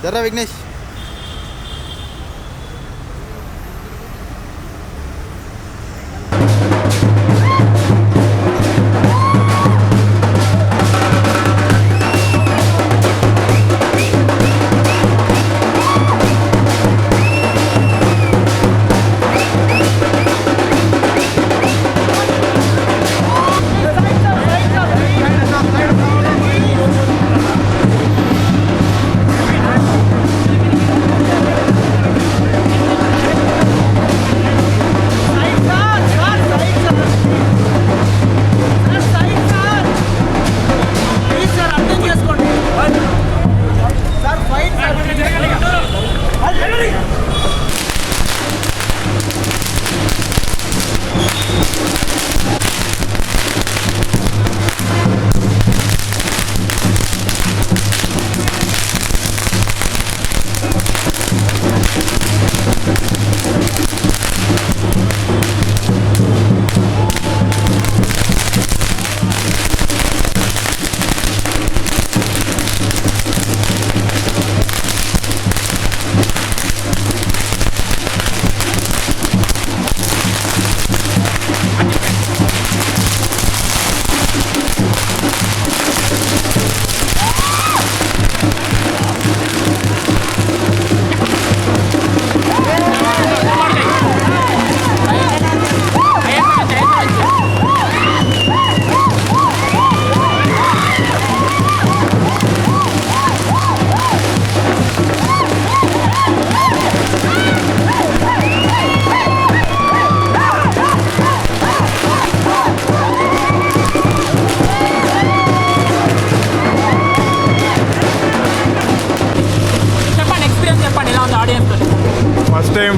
జరా విఘ్నేష్.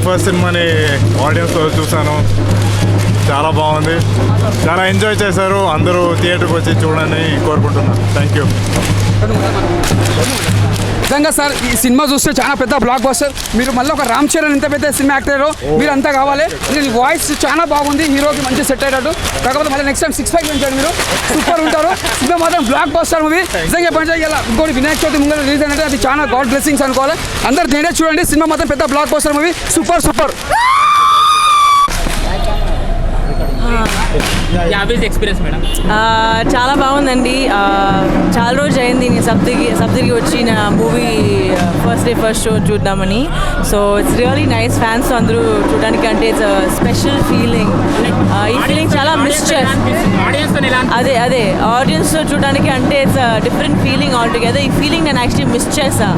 ఫస్ట్ సినిమాని ఆడియన్స్తో చూశాను, చాలా బాగుంది, చాలా ఎంజాయ్ చేశారు. అందరూ థియేటర్కి వచ్చి చూడని కోరుకుంటున్నాను. Thank you. నిజంగా సార్ ఈ సినిమా చూస్తే చాలా పెద్ద బ్లాక్ బస్టర్. మీరు మళ్ళీ ఒక రామ్ చరణ్ ఇంత పెద్ద సినిమా యాక్టర్ మీరు అంతా కావాలి. వాయిస్ చాలా బాగుంది, హీరోకి మంచి సెట్ అయ్యాడు. కాకపోతే మళ్ళీ నెక్స్ట్ టైం 6 5 పెంచాడు, మీరు సూపర్ ఉంటారు. సినిమా మాత్రం బ్లాక్ బస్టర్ మూవీ. నిజంగా చెప్పండి, ఇలా ఇంకోటి వినాయక చవితి ముందు రిలీజ్ అయినట్టు అది చాలా గాడ్ బ్లెస్సింగ్స్ అనుకోవాలి. అందరు నేనే చూడండి, సినిమా మాత్రం పెద్ద blockbuster movie. Super super. చాలా బాగుందండి. చాలా రోజు అయింది నేను సప్తగిరి వచ్చి నా movie first day first show చూద్దామని. So it's really nice. Fans అందరూ చూడడానికి అంటే ఇట్స్ స్పెషల్ ఫీలింగ్. ఈ ఫీలింగ్ చాలా మిస్ అదే ఆడియన్స్ చూడడానికి అంటే it's different feeling all together. ఈ ఫీలింగ్ నేను యాక్చువల్లీ మిస్ చేసా,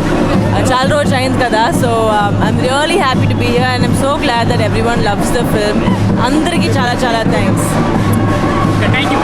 చాలా రోజు అయింది కదా. So I'm really happy to be here and I'm so glad that everyone loves the film. అందరికీ చాలా చాలా థ్యాంక్స్. Thank you.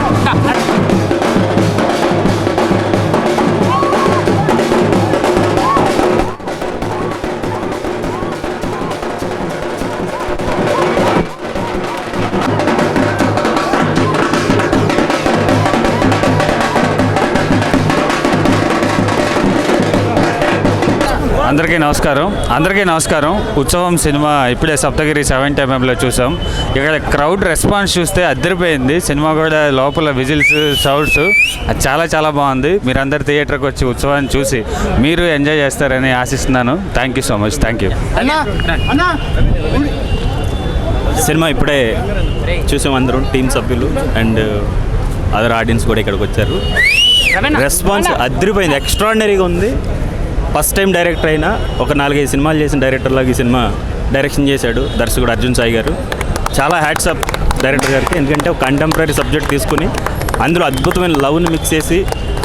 అందరికీ నమస్కారం. ఉత్సవం సినిమా ఇప్పుడే సప్తగిరి 7th MMలో చూసాం. ఇక్కడ క్రౌడ్ రెస్పాన్స్ చూస్తే అద్దరిపోయింది. సినిమా కూడా లోపల విజిల్స్, సౌండ్స్ చాలా చాలా బాగుంది. మీరందరు థియేటర్కి వచ్చి ఉత్సవాన్ని చూసి మీరు ఎంజాయ్ చేస్తారని ఆశిస్తున్నాను. Thank you so much. Thank you. Cinema ఇప్పుడే చూసాం అందరం, టీమ్ సభ్యులు అండ్ అదర్ ఆడియన్స్ కూడా ఇక్కడికి వచ్చారు. రెస్పాన్స్ అద్దరిపోయింది, ఎక్స్ట్రాడినరీగా ఉంది. ఫస్ట్ టైం డైరెక్టర్ అయినా ఒక 4-5 సినిమాలు చేసిన డైరెక్టర్లాగా ఈ సినిమా డైరెక్షన్ చేశాడు దర్శకుడు అర్జున్ సాయి గారు. చాలా హ్యాట్స్ అప్ డైరెక్టర్ గారికి. ఎందుకంటే ఒక కంటెంపరీ సబ్జెక్ట్ తీసుకుని అందులో అద్భుతమైన లవ్ని మిక్స్ చేసి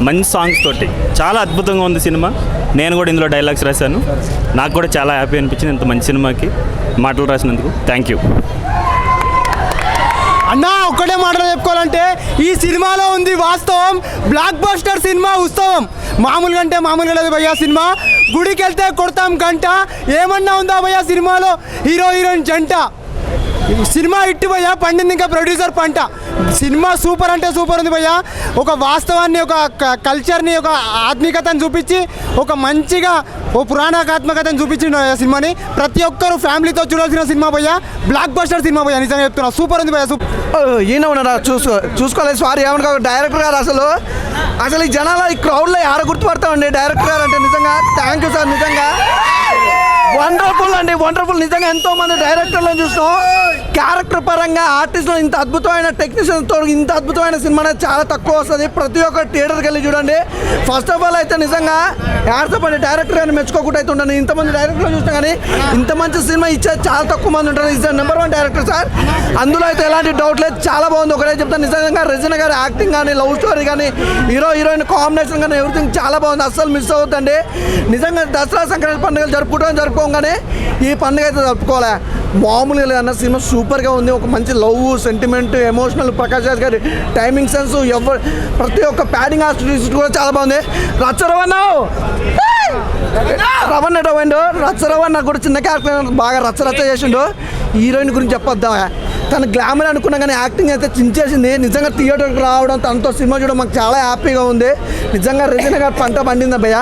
మంచి సాంగ్స్ తోటి చాలా అద్భుతంగా ఉంది సినిమా. నేను కూడా ఇందులో డైలాగ్స్ రాశాను. నాకు కూడా చాలా హ్యాపీ అనిపించింది ఇంత మంచి సినిమాకి మాటలు రాసినందుకు. థ్యాంక్ యూ అన్నా. ఒక్కటే మాటలు చెప్పుకోవాలంటే ఈ సినిమాలో ఉంది వాస్తవం. బ్లాక్ బస్టర్ సినిమా ఉత్సవం. మామూలుగా అంటే మామూలుగా లేదు భయ్యా. సినిమా గుడికి వెళ్తే కొడతాం గంట. ఏమన్నా ఉందా భయ్యా సినిమాలో? హీరో హీరోయిన్ జంట సినిమా హిట్ భయ్యా, పండింది ఇంకా ప్రొడ్యూసర్ పంట. సినిమా సూపర్ అంటే సూపర్ ఉంది భయ్యా. ఒక వాస్తవాన్ని, ఒక కల్చర్ని, ఒక ఆత్మీకతను చూపించి, ఒక మంచిగా ఓ పురాణాత్మకతను చూపించిన సినిమాని ప్రతి ఒక్కరు ఫ్యామిలీతో చూడాల్సిన సినిమా భయ్యా. బ్లాక్ బస్టర్ సినిమా భయ్యా, నిజంగా చెప్తున్నా, సూపర్ ఉంది భయ్యా. ఈయన ఉన్నారా చూసుకోలేదు సారీ ఏమనుకో. డైరెక్టర్ గారు అసలు ఈ జనాల ఈ క్రౌడ్లో ఆడ గుర్తుపడతామండి డైరెక్టర్ గారు అంటే. నిజంగా థ్యాంక్ యూ సార్, నిజంగా వండర్ఫుల్ అండి, వండర్ఫుల్. నిజంగా ఎంతో మంది డైరెక్టర్లను చూసినాం, క్యారెక్టర్ పరంగా ఆర్టిస్టులు ఇంత అద్భుతమైన టెక్నీషియన్తో ఇంత అద్భుతమైన సినిమా అనేది చాలా తక్కువ వస్తుంది. ప్రతి ఒక్క థియేటర్కి వెళ్ళి చూడండి. ఫస్ట్ ఆఫ్ ఆల్ అయితే నిజంగా యాడ్సపండి డైరెక్టర్ గారిని మెచ్చుకోకుండా అయితే ఉంటాను. ఇంతమంది డైరెక్టర్లు చూసినా కానీ ఇంత మంచి సినిమా ఇచ్చేది చాలా తక్కువ మంది ఉంటారు. ఈజ్ నెంబర్ 1 డైరెక్టర్ సార్, అందులో అయితే ఎలాంటి డౌట్ లేదు. చాలా బాగుంది. ఒకటే చెప్తాను, నిజంగా రెజినా గారి యాక్టింగ్ కానీ, లవ్ స్టోరీ కానీ, హీరో హీరోయిన్ కాంబినేషన్ కానీ ఎవ్రీథింగ్ చాలా బాగుంది. అస్సలు మిస్ అవుతుందండి. నిజంగా దసరా సంక్రాంతి పండుగలు జరుపుకోగానే ఈ పండుగ అయితే జరుపుకోలే, మామూలుగా లేదన్న. సినిమా సూపర్గా ఉంది. ఒక మంచి love, sentiment, emotional, Prakash Raj గారి టైమింగ్ సెన్స్, ప్రతి ఒక్క ప్యాడింగ్ ఆర్టిస్ట్ కూడా చాలా బాగుంది. రచ్చరవన్న కూడా చిన్న క్యారెక్టర్ బాగా రచ్చ చేసిండు. హీరోయిన్ గురించి చెప్పొద్దా, తన గ్లామర్ అనుకున్నా కానీ యాక్టింగ్ అయితే చించేసింది. నిజంగా థియేటర్కి రావడం, తనతో సినిమా చూడడం మాకు చాలా హ్యాపీగా ఉంది. నిజంగా రెజినా గారు పంట పండింది భయ్య.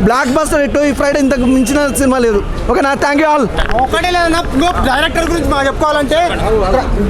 బ్లాక్ బస్టర్ ఇటు ఈ ఫ్రైడే ఇంతకు మించిన సినిమా లేదు. ఓకేనా, థ్యాంక్ యూ ఆల్. ఒకటే లేదన్నా, డైరెక్టర్ గురించి మాకు చెప్పుకోవాలంటే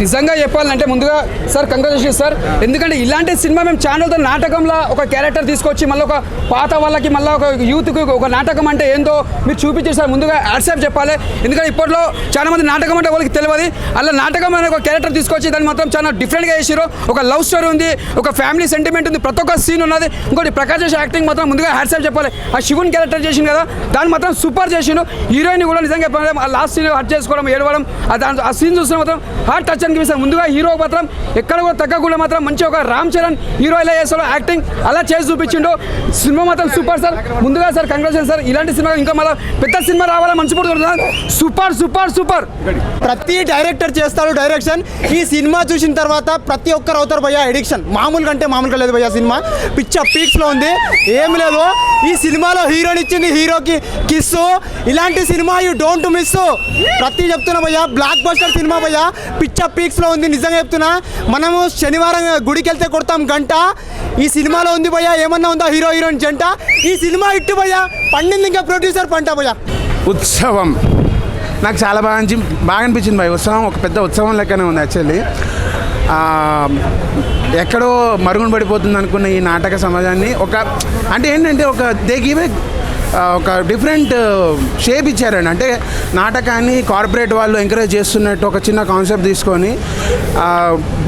నిజంగా చెప్పాలంటే ముందుగా సార్ కంగ్రాచులేషన్ సార్. ఎందుకంటే ఇలాంటి సినిమా మేము ఛానల్తో నాటకంలో ఒక క్యారెక్టర్ తీసుకొచ్చి మళ్ళీ ఒక పాత వాళ్ళకి, మళ్ళీ ఒక యూత్కి ఒక నాటకం అంటే ఏందో మీరు చూపించారు సార్. ముందుగా యాడ్సాప్ చెప్పాలి. ఎందుకంటే ఇప్పట్లో చాలా మంది నాటకం అంటే వాళ్ళకి తెలియదు. అలా నాటకం అనే ఒక క్యారెక్టర్ తీసుకొచ్చి దాన్ని మాత్రం చాలా డిఫరెంట్గా చేసారు. ఒక లవ్ స్టోరీ ఉంది, ఒక ఫ్యామిలీ సెంటిమెంట్ ఉంది, ప్రతి ఒక్క సీన్ ఉన్నది. ఇంకోటి ప్రకాష్ రాజ్ యాక్టింగ్ మాత్రం ముందుగా హ్యాట్సాప్ చెప్పాలి. ఆ శివుని క్యారెక్టర్ చేసిండు కదా, దాన్ని మాత్రం సూపర్ చేసిండు. హీరోయిన్ కూడా నిజంగా చెప్పాలి, ఆ లాస్ట్ సీన్ హట్ చేసుకోవడం, ఏడవడం, ఆ సీన్ చూస్తే మాత్రం హార్ట్ టచ్ అనిపిస్తుంది. ముందుగా హీరో మాత్రం ఎక్కడ కూడా తగ్గకుండా మాత్రం మంచి ఒక రామ్ చరణ్ హీరో ఎలా చేస్తాడో యాక్టింగ్ అలా చేసి చూపించిండు. సినిమా మాత్రం సూపర్ సార్. ముందుగా సార్ కంగ్రాచులేషన్ సార్. ఇలాంటి సినిమా ఇంకా మళ్ళీ పెద్ద సినిమా రావాలని మంచి పడుతుంది. Super super super. ప్రతి డైరెక్టర్ చేస్తాడు డైరెక్షన్. ఈ సినిమా చూసిన తర్వాత ప్రతి ఒక్కరు అవుతారు భయ్యా ఎడిక్షన్. మామూలుగా అంటే మామూలుగా లేదు భయ్యా. సినిమా పిచ్చ పీక్స్లో ఉంది, ఏమి లేదు. ఈ సినిమాలో హీరోని ఇచ్చింది హీరోకి కిస్సు. ఇలాంటి సినిమా యూ డోంట్ మిస్. ప్రతి చెప్తున్నా భయ్యా, బ్లాక్ బస్టర్ సినిమా భయ్యా, పిచ్చ పీక్స్లో ఉంది. నిజంగా చెప్తున్నా, మనము శనివారం గుడికి వెళ్తే కొడతాం గంట, ఈ సినిమాలో ఉంది భయ్యా. ఏమన్నా ఉందా హీరో హీరోయిన్ జంట? ఈ సినిమా ఇట్టు భయ్యా, పండింది ఇంకా ప్రొడ్యూసర్ పంట భయ్యా. ఉత్సవం నాకు చాలా బాగా అనిపించింది భయ్. ఉత్సవం ఒక పెద్ద ఉత్సవం లెక్కనే ఉంది యాక్చువల్లీ. ఎక్కడో మరుగున పడిపోతుంది అనుకున్న ఈ నాటక సమాజాన్ని అంటే ఏంటంటే దే గివ్ ఒక డిఫరెంట్ షేప్ ఇచ్చారండి. అంటే నాటకాన్ని కార్పొరేట్ వాళ్ళు ఎంకరేజ్ చేస్తున్నట్టు ఒక చిన్న కాన్సెప్ట్ తీసుకొని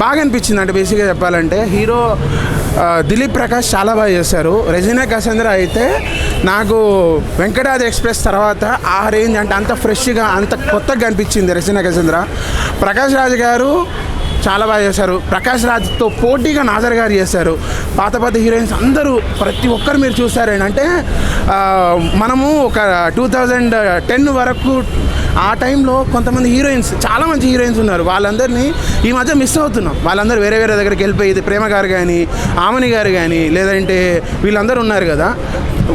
బాగా అనిపించింది. అంటే బేసిక్గా చెప్పాలంటే హీరో దిలీప్ ప్రకాష్ చాలా బాగా చేశారు. రెజినా కసంద్ర అయితే నాకు వెంకటాద్రి ఎక్స్ప్రెస్ తర్వాత ఆ రేంజ్ అంటే అంత ఫ్రెష్గా, అంత కొత్తగా అనిపించింది రెజినా కసంద్ర. ప్రకాష్ రాజ్ గారు చాలా బాగా చేశారు. ప్రకాష్ రాజ్తో పోటీగా నాజర్ గారు చేశారు. పాత హీరోయిన్స్ అందరూ ప్రతి ఒక్కరు మీరు చూస్తారండి. అంటే మనము ఒక 2010 వరకు ఆ టైంలో కొంతమంది హీరోయిన్స్, చాలా మంచి హీరోయిన్స్ ఉన్నారు. వాళ్ళందరినీ ఈ మధ్య మిస్ అవుతున్నాం. వాళ్ళందరూ వేరే దగ్గరికి వెళ్ళిపోయి, ప్రేమ గారు కానీ, ఆమని గారు కానీ, లేదంటే వీళ్ళందరూ ఉన్నారు కదా,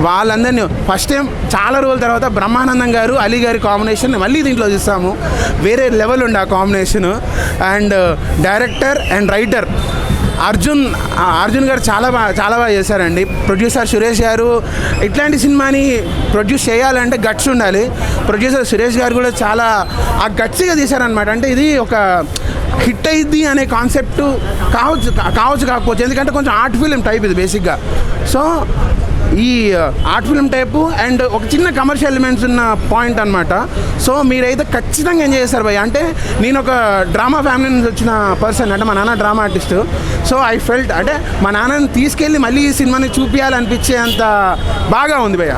వాళ్ళందరినీ ఫస్ట్ టైం చాలా రోజుల తర్వాత బ్రహ్మానందం గారు, అలీ గారి కాంబినేషన్ మళ్ళీ దీంట్లో చూస్తాము. వేరే లెవెల్ ఉండే ఆ combination. And director and writer Arjun గారు చాలా బాగా చేశారండి. ప్రొడ్యూసర్ సురేష్ గారు ఇట్లాంటి సినిమాని ప్రొడ్యూస్ చేయాలంటే గట్స్ ఉండాలి. ప్రొడ్యూసర్ సురేష్ గారు కూడా చాలా ఆ గట్స్గా తీశారనమాట. అంటే ఇది ఒక హిట్ అయింది అనే కాన్సెప్ట్ కాకపోవచ్చు, ఎందుకంటే కొంచెం ఆర్ట్ ఫిలిం టైప్ ఇది బేసిక్గా. సో ఈ ఆర్ట్ ఫిల్మ్ టైపు అండ్ ఒక చిన్న కమర్షియల్ ఎలిమెంట్స్ ఉన్న పాయింట్ అనమాట. సో మీరైతే ఖచ్చితంగా ఎంజాయ్ చేస్తారు భయ్య. అంటే నేను ఒక డ్రామా ఫ్యామిలీ నుంచి వచ్చిన పర్సన్, అంటే మా నాన్న drama artist. So I felt అంటే మా నాన్నని తీసుకెళ్ళి మళ్ళీ ఈ సినిమాని చూపించాలనిపించే అంత బాగా ఉంది భయ్య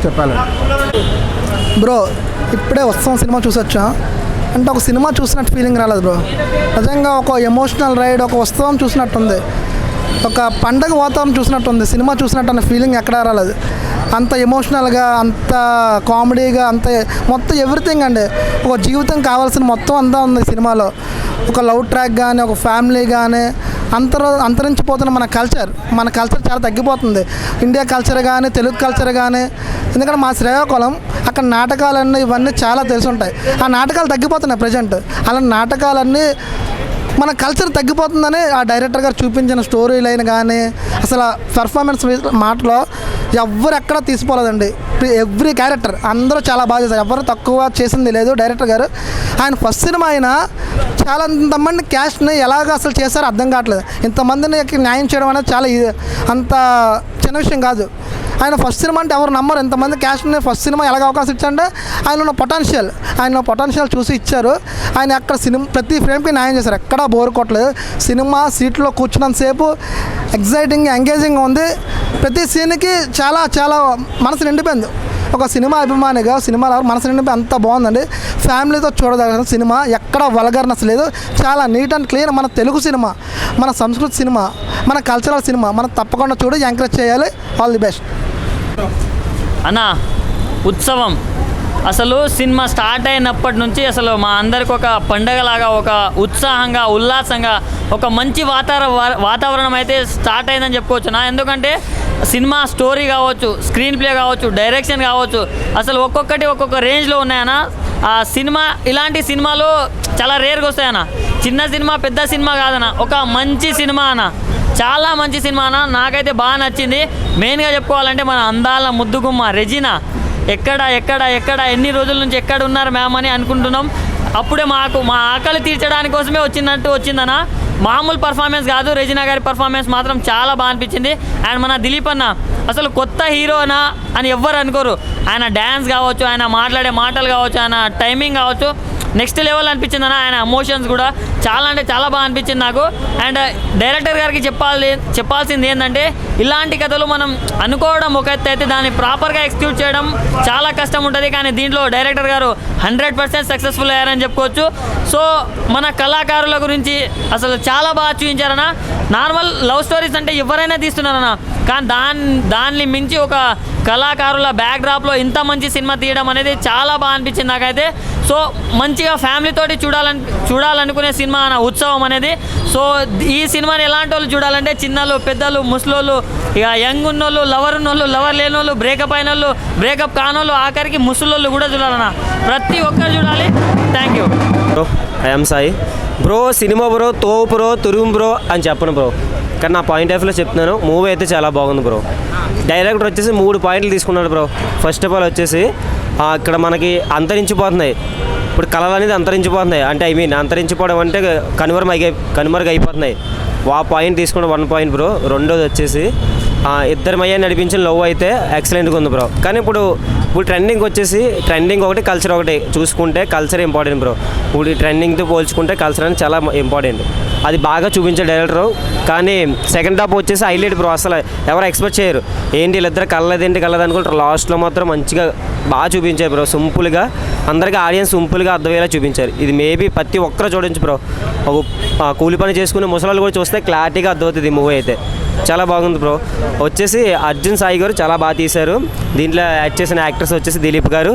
చెప్పాలి. బ్రో ఇప్పుడే ఉత్సవం సినిమా చూసొచ్చా, అంటే ఒక సినిమా చూసినట్టు ఫీలింగ్ రాలేదు బ్రో. నిజంగా ఒక ఎమోషనల్ రైడ్, ఒక ఉత్సవం చూసినట్టుంది, ఒక పండగ వాతావరణం చూసినట్టుంది. సినిమా చూసినట్టు అన్న ఫీలింగ్ ఎక్కడా రాలేదు. అంత ఎమోషనల్గా, అంత కామెడీగా, అంత మొత్తం ఎవ్రీథింగ్ అండి. ఒక జీవితం కావాల్సిన మొత్తం అంతా ఉంది సినిమాలో. ఒక లవ్ ట్రాక్ కానీ, ఒక ఫ్యామిలీ కానీ, అంతరించిపోతున్న మన కల్చర్ చాలా తగ్గిపోతుంది. ఇండియా కల్చర్ కానీ తెలుగు కల్చర్ కానీ, ఎందుకంటే మా శ్రీకాకుళం అక్కడ నాటకాలన్నీ ఇవన్నీ చాలా తెలిసి ఉంటాయి. ఆ నాటకాలు తగ్గిపోతున్నాయి ప్రజెంట్. అలా నాటకాలన్నీ మన కల్చర్ తగ్గిపోతుందని ఆ డైరెక్టర్ గారు చూపించిన స్టోరీ లైన్ కానీ అసలు పెర్ఫార్మెన్స్ మాటలో ఎవరు ఎక్కడ తీసిపోలేదండి. ఎవ్రీ క్యారెక్టర్ అందరూ చాలా బాగా చేశారు. ఎవరు తక్కువ చేసింది లేదు డైరెక్టర్ గారు. ఆయన ఫస్ట్ సినిమా అయినా చాలా ఇంతమంది క్యాస్ట్ని ఎలాగ అసలు చేశారో అర్థం కావట్లేదు. ఇంతమందిని న్యాయం చేయడం అనేది చాలా అంత చిన్న విషయం కాదు. ఆయన ఫస్ట్ సినిమా అంటే ఎవరు నమ్మరు. ఇంతమంది క్యాస్ట్ని ఫస్ట్ సినిమా ఎలాగ అవకాశం ఇచ్చారంటే ఆయన ఉన్న పొటెన్షియల్ చూసి ఇచ్చారు. ఆయన అక్కడ ప్రతి ఫ్రేమ్కి న్యాయం చేశారు. ఎక్కడా బోర్ కొట్టలేదు. సినిమా సీట్లో కూర్చున్నంతసేపు ఎగ్జైటింగ్ ఎంగేజింగ్ ఉంది. ప్రతి సీన్కి చాలా చాలా మనసు నిండిపోయింది. ఒక సినిమా అభిమానిగా సినిమాలో మనసు నిండిపోయి అంత బాగుందండి. ఫ్యామిలీతో చూడదగిన సినిమా, ఎక్కడ వల్గర్నెస్ లేదు. చాలా నీట్ అండ్ క్లీన్. మన తెలుగు సినిమా, మన సంస్కృతి సినిమా, మన కల్చరల్ సినిమా మనం తప్పకుండా చూడి ఎంకరేజ్ చేయాలి. ఆల్ ది బెస్ట్ అన్న. ఉత్సవం అసలు సినిమా స్టార్ట్ అయినప్పటి నుంచి అసలు మా అందరికి ఒక పండగలాగా, ఒక ఉత్సాహంగా, ఉల్లాసంగా, ఒక మంచి వాతావరణం అయితే స్టార్ట్ అయిందని చెప్పుకోవచ్చునా. ఎందుకంటే సినిమా స్టోరీ కావచ్చు, స్క్రీన్ ప్లే కావచ్చు, డైరెక్షన్ కావచ్చు, అసలు ఒక్కొక్కటి ఒక్కొక్క రేంజ్లో ఉన్నాయన్న. ఆ సినిమా ఇలాంటి సినిమాలు చాలా రేర్గా వస్తాయన్న. చిన్న సినిమా పెద్ద సినిమా కాదన్న, ఒక మంచి సినిమా అన్న. చాలా మంచి సినిమా అన్న. నాకైతే బాగా నచ్చింది. మెయిన్గా చెప్పుకోవాలంటే మన అందాల ముద్దుగుమ్మ రెజినా ఎక్కడ ఎన్ని రోజుల నుంచి ఎక్కడ ఉన్నారు మ్యామ్ అని అనుకుంటున్నాం. అప్పుడే మా ఆకలి తీర్చడానికి కోసమే వచ్చిందన్న. మామూలు పర్ఫార్మెన్స్ కాదు. రెజినా గారి పర్ఫార్మెన్స్ మాత్రం చాలా బాగా అనిపించింది. అండ్ మన దిలీప్ అన్న అసలు కొత్త హీరోనా అని ఎవ్వరు అనుకోరు. ఆయన డ్యాన్స్ కావచ్చు, ఆయన మాట్లాడే మాటలు కావచ్చు, ఆయన టైమింగ్ కావచ్చు, నెక్స్ట్ లెవెల్ అనిపించింది అన్న. ఆయన ఎమోషన్స్ కూడా చాలా అంటే చాలా బాగా అనిపించింది నాకు. అండ్ డైరెక్టర్ గారికి చెప్పాల్సింది ఏంటంటే ఇలాంటి కథలు మనం అనుకోవడం ఒక ఎత్తు అయితే దాన్ని ప్రాపర్గా ఎగ్జిక్యూట్ చేయడం చాలా కష్టం ఉంటుంది. కానీ దీంట్లో డైరెక్టర్ గారు 100% సక్సెస్ఫుల్ అయ్యారని చెప్పుకోవచ్చు. సో మన కళాకారుల గురించి అసలు చాలా బాగా చూపించారన్న. నార్మల్ లవ్ స్టోరీస్ అంటే ఎవరైనా తీస్తున్నారన్న, కానీ దాన్ని మించి ఒక కళాకారుల బ్యాక్డ్రాప్లో ఇంత మంచి సినిమా తీయడం అనేది చాలా బాగా అనిపించింది నాకైతే. సో మంచిగా ఫ్యామిలీతోటి చూడాలనుకునే సినిమా అన్న ఉత్సవం అనేది. సో ఈ సినిమాని ఎలాంటి వాళ్ళు చూడాలంటే చిన్నలు, పెద్దలు, ముసలోళ్ళు, ఇక యంగ్ ఉన్నోళ్ళు, లవర్ ఉన్నోళ్ళు, లవర్ లేని వాళ్ళు, బ్రేకప్ అయిన వాళ్ళు, బ్రేకప్ కానోళ్ళు, ఆఖరికి ముసలోళ్ళు కూడా చూడాలన్న. ప్రతి ఒక్కరు చూడాలి. Thank you bro. I'm Sai bro. Cinema bro, తోపు బ్రో, తురుము బ్రో అని చెప్పను బ్రో, కానీ నా పాయింట్ ఆఫ్ వ్యూలో చెప్తున్నాను. మూవీ అయితే చాలా బాగుంది బ్రో. డైరెక్టర్ వచ్చేసి 3 పాయింట్లు తీసుకున్నాడు బ్రో. ఫస్ట్ ఆఫ్ ఆల్ వచ్చేసి ఇక్కడ మనకి అంతరించిపోతున్నాయి ఇప్పుడు కళలు అనేది అంతరించిపోతున్నాయి. అంటే అంతరించిపోవడం అంటే కనుమరుగైపోతున్నాయి. ఆ పాయింట్ తీసుకున్న 1 పాయింట్ బ్రో. రెండోది వచ్చేసి ఇద్దరి మయ్య నడిపించిన లవ్ అయితే ఎక్సలెంట్గా ఉంది బ్రో. కానీ ఇప్పుడు ట్రెండింగ్ వచ్చేసి ఒకటి, కల్చర్ ఒకటి చూసుకుంటే కల్చర్ ఇంపార్టెంట్ బ్రో. ఇప్పుడు ఈ ట్రెండింగ్తో పోల్చుకుంటే కల్చర్ అనేది చాలా ఇంపార్టెంట్. అది బాగా చూపించే డైరెక్టరు. కానీ సెకండ్ హాఫ్ వచ్చేసి హైలైట్ బ్రో. అసలు ఎవరు ఎక్స్పెక్ట్ చేయరు. ఏంటి వీళ్ళిద్దరు కలదేంటి అనుకుంటారు. లాస్ట్లో మాత్రం మంచిగా బాగా చూపించారు బ్రో. సింపుల్గా అందరికీ ఆడియన్స్ సింపుల్గా అర్థమయ్యేలా చూపించారు. ఇది మేబీ ప్రతి ఒక్కరు చూడొచ్చు బ్రో. ఒక కూలి పని చేసుకునే ముసలాళ్ళు కూడా చూస్తే క్లారిటీగా అర్థమవుతుంది ఈ మూవీ అయితే. చాలా బాగుంది బ్రో. వచ్చేసి అర్జున్ సాయి గారు చాలా బాగా తీశారు. దీంట్లో యాక్ట్ చేసిన యాక్టర్స్ వచ్చేసి దిలీప్ గారు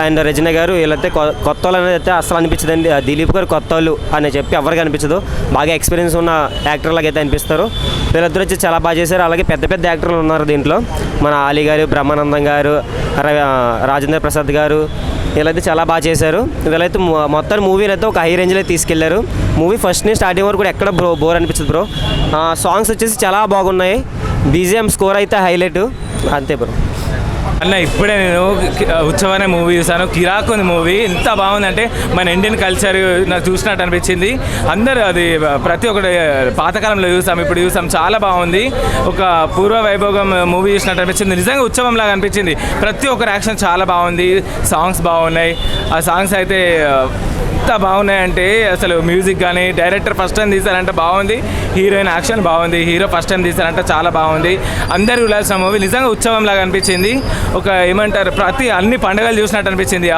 అండ్ రెజినా గారు. వీళ్ళైతే కొత్త వాళ్ళు అనేది అయితే అసలు అనిపించదండి. దిలీప్ గారు కొత్త వాళ్ళు అని చెప్పి ఎవరికి అనిపించదు. బాగా ఎక్స్పీరియన్స్ ఉన్న యాక్టర్లాగా అయితే అనిపిస్తారు. వీళ్ళిద్దరు వచ్చి చాలా బాగా చేశారు. అలాగే పెద్ద పెద్ద యాక్టర్లు ఉన్నారు దీంట్లో. మన ఆలీ గారు, బ్రహ్మానందం గారు, రాజేంద్ర ప్రసాద్ గారు, వీళ్ళైతే చాలా బాగా చేశారు. వీళ్ళైతే మొత్తం మూవీని అయితే ఒక హై రేంజ్లో తీసుకెళ్లారు. మూవీ ఫస్ట్ నుంచి స్టార్టింగ్ వరకు కూడా ఎక్కడ బోర్ అనిపించదు బ్రో. సాంగ్స్ వచ్చేసి చాలా బాగున్నాయి. BGM స్కోర్ అయితే హైలైట్. అంతే బ్రో. అన్న ఇప్పుడే నేను ఉత్సవం అనే మూవీ చూసాను. కిరాక్ ఉంది మూవీ. ఎంత బాగుందంటే మన ఇండియన్ కల్చర్ నాకు చూసినట్టు అనిపించింది. అందరూ అది ప్రతి ఒక్కటి పాతకాలంలో చూసాం, ఇప్పుడు చూసాం. చాలా బాగుంది. ఒక పూర్వ వైభోగం మూవీ చూసినట్టు అనిపించింది. నిజంగా ఉత్సవం లాగా అనిపించింది. ప్రతి ఒక్కరి యాక్షన్ చాలా బాగుంది. సాంగ్స్ బాగున్నాయి. ఆ సాంగ్స్ అయితే ఎంత బాగున్నాయంటే అసలు మ్యూజిక్ కానీ డైరెక్టర్ ఫస్ట్ టైం తీశారంటే బాగుంది. హీరోయిన్ యాక్షన్ బాగుంది. హీరో ఫస్ట్ టైం తీశారంటే చాలా బాగుంది. అందరూ చూడాల్సిన మూవీ. నిజంగా ఉత్సవం లాగా అనిపించింది. ఒక ఏమంటారు ప్రతి అన్ని పండుగలు చూసినట్టు అనిపించింది.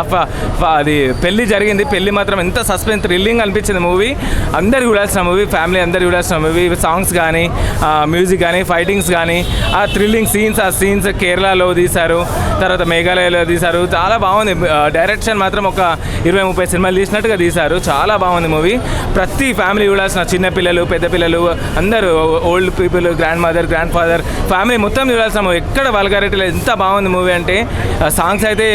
అది పెళ్లి జరిగింది, పెళ్లి మాత్రం ఎంత సస్పెన్స్ థ్రిల్లింగ్ అనిపించింది మూవీ. అందరు చూడాల్సిన మూవీ, ఫ్యామిలీ అందరు చూడాల్సిన మూవీ. సాంగ్స్ కానీ మ్యూజిక్ కానీ ఫైటింగ్స్ కానీ ఆ థ్రిల్లింగ్ సీన్స్ కేరళలో తీశారు, తర్వాత మేఘాలయలో తీశారు. చాలా బాగుంది. డైరెక్షన్ మాత్రం ఒక 20-30 సినిమాలు తీసినట్టుగా తీశారు. చాలా బాగుంది మూవీ. ప్రతి ఫ్యామిలీ చూడాల్సిన, చిన్నపిల్లలు పెద్ద పిల్లలు అందరూ, old people, grand mother grand father family మొత్తం చూడాల్సిన మూవీ. ఎక్కడ వల్గారిటీ లేదు. ఎంత బాగుంది మూవీ అంటే సాంగ్స్ అయితే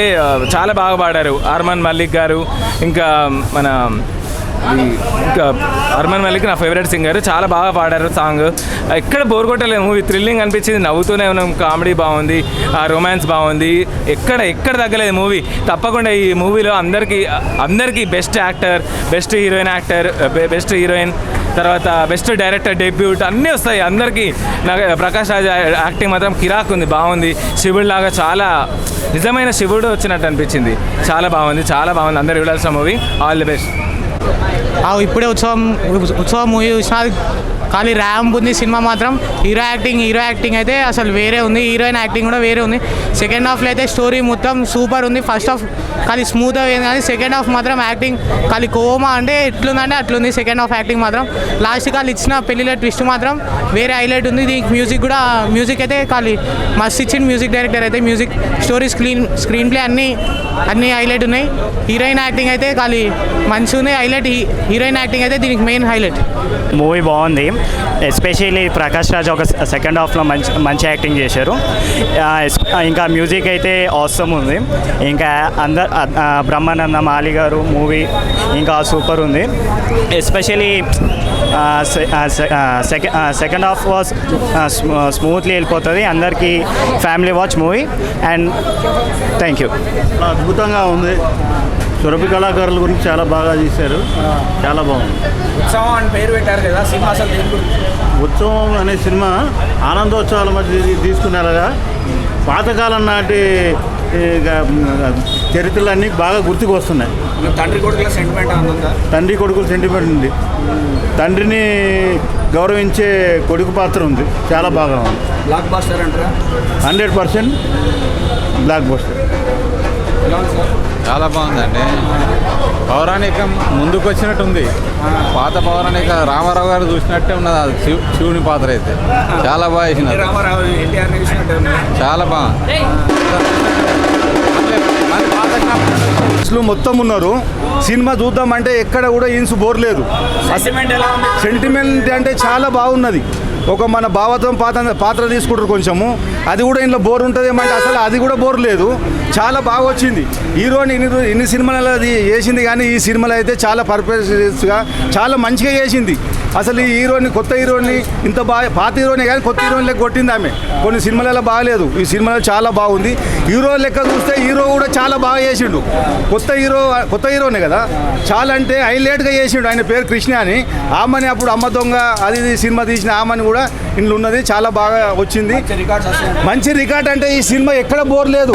చాలా బాగా పాడారు. అర్మాన్ మల్లిక్ గారు, ఇంకా అర్మాన్ మల్లిక్ నా ఫేవరెట్ సింగర్, చాలా బాగా పాడారు సాంగ్. ఎక్కడ బోర్ కొట్టలేదు మూవీ. థ్రిల్లింగ్ అనిపించింది, నవ్వుతూనే ఉన్నాం. కామెడీ బాగుంది, రొమాన్స్ బాగుంది, ఎక్కడ తగ్గలేదు మూవీ. తప్పకుండా ఈ మూవీలో అందరికీ బెస్ట్ యాక్టర్, బెస్ట్ హీరోయిన్, తర్వాత బెస్ట్ డైరెక్టర్ డెబ్యూట్ అన్నీ వస్తాయి అందరికీ. నాకు ప్రకాష్ రాజ్ యాక్టింగ్ మాత్రం కిరాక్ ఉంది, బాగుంది. శివుడు లాగా చాలా నిజమైన శివుడు వచ్చినట్టు అనిపించింది. చాలా బాగుంది. అందరు చూడాల్సిన మూవీ. All the best. ఇప్పుడే ఉత్సవం మూవీ చూసిన, ఖాళీ ర్యాంప్ ఉంది సినిమా మాత్రం. హీరో యాక్టింగ్ అయితే అసలు వేరే ఉంది, హీరోయిన్ యాక్టింగ్ కూడా వేరే ఉంది. సెకండ్ హాఫ్లో అయితే స్టోరీ మొత్తం సూపర్ ఉంది. ఫస్ట్ హాఫ్ ఖాళీ స్మూత్ అయింది, కానీ సెకండ్ హాఫ్ మాత్రం యాక్టింగ్ ఖాళీ కోమా అంటే ఎట్లుందంటే అట్లుంది. సెకండ్ హాఫ్ యాక్టింగ్ మాత్రం లాస్ట్ ఖాళీ ఇచ్చిన పెళ్లిలో ట్విస్ట్ మాత్రం వేరే హైలైట్ ఉంది. దీనికి మ్యూజిక్ అయితే ఖాళీ మస్త్ ఇచ్చింది మ్యూజిక్ డైరెక్టర్ అయితే. మ్యూజిక్ స్టోరీ స్క్రీన్ ప్లే అన్నీ హైలైట్ ఉన్నాయి. హీరోయిన్ యాక్టింగ్ అయితే ఖాళీ మంచిగా ఉంది. హీరోయిన్ యాక్టింగ్ అయితే దీనికి మెయిన్ హైలైట్. మూవీ బాగుంది. ఎస్పెషల్లీ ప్రకాష్ రాజ్ ఒక సెకండ్ హాఫ్లో మంచి యాక్టింగ్ చేశారు. ఇంకా మ్యూజిక్ అయితే ఆసమ్ ఉంది. ఇంకా బ్రహ్మానంద మాలి గారు మూవీ ఇంకా సూపర్ ఉంది. Especially second half was smoothly వెళ్ళిపోతుంది. అందరికీ family watch movie. And thank you. అద్భుతంగా ఉంది. సురభి కళాకారుల గురించి చాలా బాగా తీశారు, చాలా బాగుంది. ఉత్సవం అని పేరు పెట్టారు కదా సినిమా, అసలు ఉత్సవం అనే సినిమా ఆనందోత్సవాల మధ్య తీసుకున్నారుగా. పాతకాలం నాటి చరిత్రలన్నీ బాగా గుర్తుకు వస్తున్నాయి. తండ్రి కొడుకుల సెంటిమెంట్ ఉంది. తండ్రిని గౌరవించే కొడుకు పాత్ర ఉంది, చాలా బాగా ఉంది. బ్లాక్ బస్టర్ అంటారా? 100% బ్లాక్ బస్టర్. చాలా బాగుందండి. పౌరాణికం ముందుకు వచ్చినట్టుంది. పాత పౌరాణిక రామారావు గారు చూసినట్టే ఉన్నది. అది శివుని పాత్ర అయితే చాలా బాగా వేసినారు. చాలా బాగుంది. మొత్తం ఉన్నారు. సినిమా చూద్దామంటే ఎక్కడ కూడా ఇన్సు బోర్ లేదు. సెంటిమెంట్ అంటే చాలా బాగున్నది. ఒక మన భావత్వం పాత్ర తీసుకుంటారు కొంచెము, అది కూడా ఇంట్లో బోర్ ఉంటుంది ఏమంటే అసలు అది కూడా బోర్ లేదు. చాలా బాగా వచ్చింది. హీరోని ఇన్ని సినిమాలు అది చేసింది, కానీ ఈ సినిమాలో అయితే చాలా పర్ఫెక్ట్గా చాలా మంచిగా చేసింది. అసలు ఈ కొత్త హీరోని ఇంత బాగా, పాత హీరోని కానీ కొత్త హీరోని లెక్క కొట్టింది ఆమె. కొన్ని సినిమాలలో బాగాలేదు, ఈ సినిమాలో చాలా బాగుంది. హీరో లెక్క చూస్తే హీరో కూడా చాలా బాగా చేసిండు. కొత్త హీరోనే కదా, చాలా అంటే హైలైట్గా చేసిండు. ఆయన పేరు కృష్ణ అని. ఆమెని అప్పుడు అమ్మ దొంగ అది సినిమా తీసిన ఆమెని కూడా ఇంట్లో ఉన్నది, చాలా బాగా వచ్చింది. మంచి రికార్డ్ అంటే ఈ సినిమా ఎక్కడ బోర్ లేదు.